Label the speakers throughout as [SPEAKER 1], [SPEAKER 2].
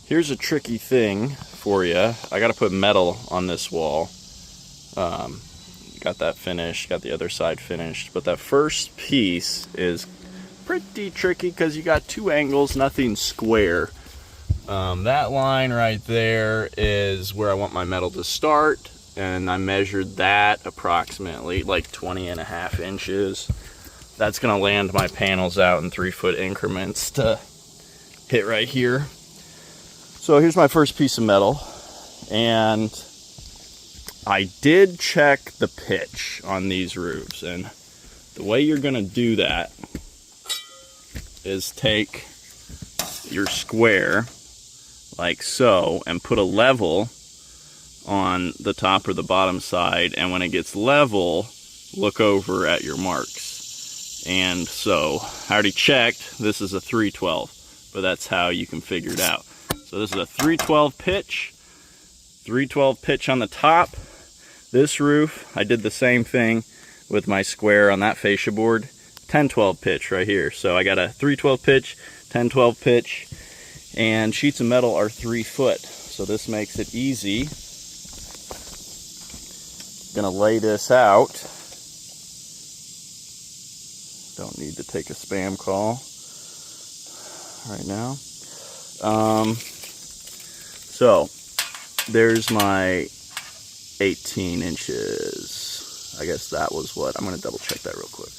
[SPEAKER 1] Here's a tricky thing for you. I got to put metal on this wall. Got that finished, got the other side finished, but that first piece is pretty tricky because you got two angles, nothing square. That line right there is where I want my metal to start, and I measured that approximately like 20.5 inches. That's gonna land my panels out in 3-foot increments to hit right here. So here's my first piece of metal, and I did check the pitch on these roofs, and the way you're gonna do that is take your square like so and put a level on the top or the bottom side, and when it gets level, look over at your marks. And so I already checked, this is a 312, but that's how you can figure it out. So this is a 312 pitch on the top. This roof, I did the same thing with my square on that fascia board, 10-12 pitch right here. So I got a 312 pitch, 10-12 pitch, and sheets of metal are 3 foot. So this makes it easy. Gonna lay this out. Don't need to take a spam call right now. So there's my 18 inches. I guess that was what, I'm gonna double check that real quick.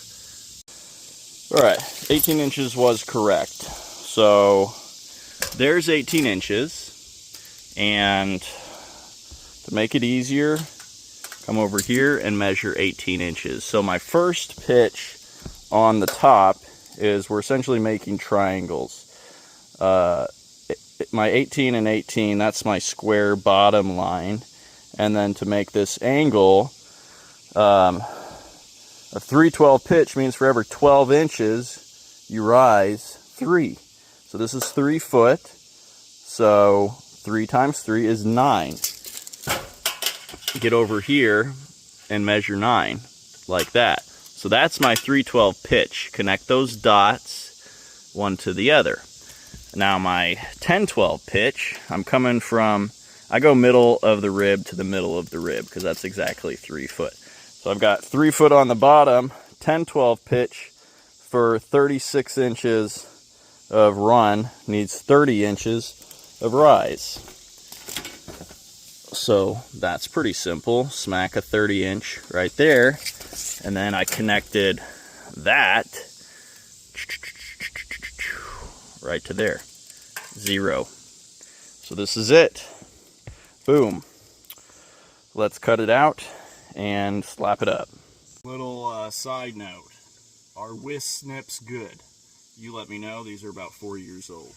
[SPEAKER 1] All right, 18 inches was correct. So there's 18 inches, and to make it easier, come over here and measure 18 inches. So my first pitch on the top is we're essentially making triangles. My 18 and 18, that's my square bottom line. And then to make this angle, a 312 pitch means for every 12 inches, you rise 3. So this is 3 foot. So 3 times 3 is 9. Get over here and measure 9, like that. So that's my 312 pitch. Connect those dots, one to the other. Now my 10-12 pitch, I'm coming from, I go middle of the rib to the middle of the rib, because that's exactly 3 foot. So I've got 3 foot on the bottom, 10-12 pitch for 36 inches of run, needs 30 inches of rise. So that's pretty simple. Smack a 30-inch right there, and then I connected that right to there. 0. So this is it. Boom. Let's cut it out and slap it up. Little side note. Are whisk snips good? You let me know. These are about 4 years old.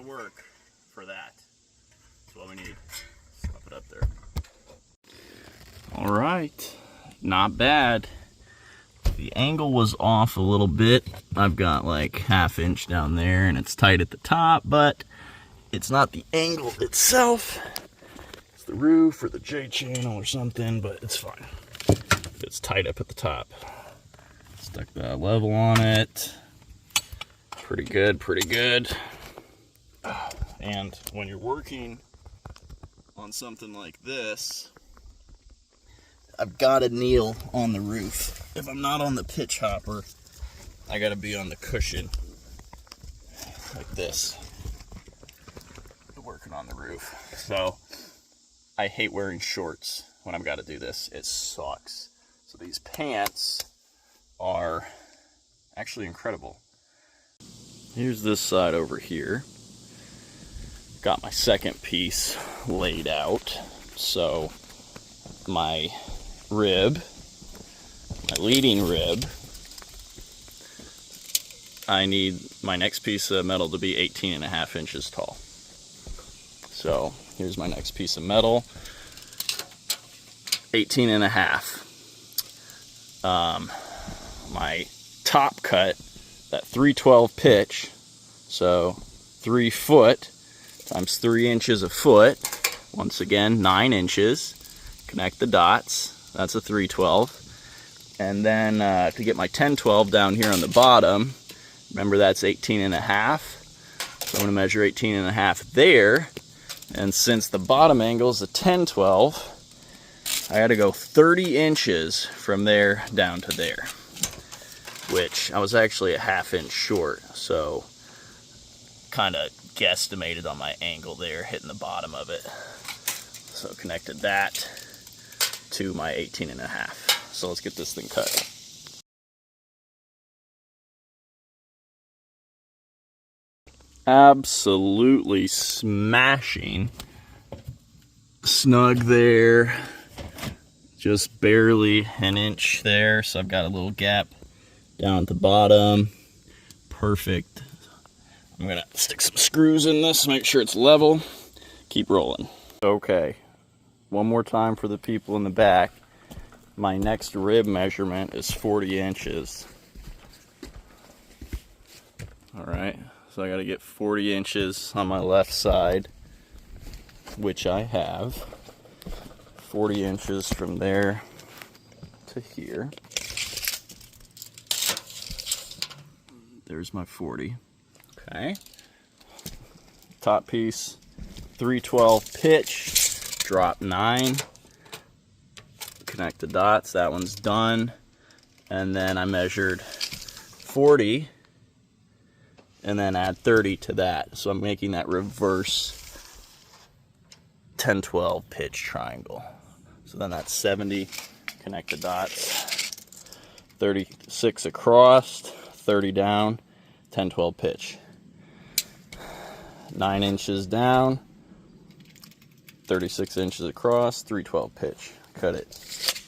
[SPEAKER 1] Work for that. That's what we need. Slap it up there. All right, not bad. The angle was off a little bit. I've got like 1/2 inch down there, and it's tight at the top, but it's not the angle itself, it's the roof or the J-channel or something, but it's fine. It's tight up at the top. Stuck that level on it. Pretty good, pretty good. And when you're working on something like this, I've got to kneel on the roof. If I'm not on the pitch hopper, I got to be on the cushion like this, working on the roof. So I hate wearing shorts when I've got to do this. It sucks. So these pants are actually incredible. Here's this side over here. Got my second piece laid out. So my rib, my leading rib, I need my next piece of metal to be 18.5 inches tall. So here's my next piece of metal, 18.5. My top cut, that 312 pitch, so 3 foot times 3 inches a foot, once again 9 inches. Connect the dots, that's a 312. And then to get my 1012 down here on the bottom, remember that's 18.5. So I'm going to measure 18.5 there. And since the bottom angle is a 1012, I got to go 30 inches from there down to there, which I was actually a 1/2 inch short. So kind of guesstimated on my angle there, hitting the bottom of it. So connected that to my 18.5. So let's get this thing cut. Absolutely smashing. Snug there. Just barely an inch there. So I've got a little gap down at the bottom. Perfect. I'm gonna stick some screws in this, make sure it's level. Keep rolling. Okay. One more time for the people in the back. My next rib measurement is 40 inches. All right. So I got to get 40 inches on my left side, which I have. 40 inches from there to here. There's my 40. Okay. Top piece, 312 pitch, drop 9. Connect the dots, that one's done. And then I measured 40. And then add 30 to that. So I'm making that reverse 10-12 pitch triangle. So then that's 70, connect the dots, 36 across, 30 down, 10-12 pitch. 9 inches down, 36 inches across, 312 pitch. Cut it.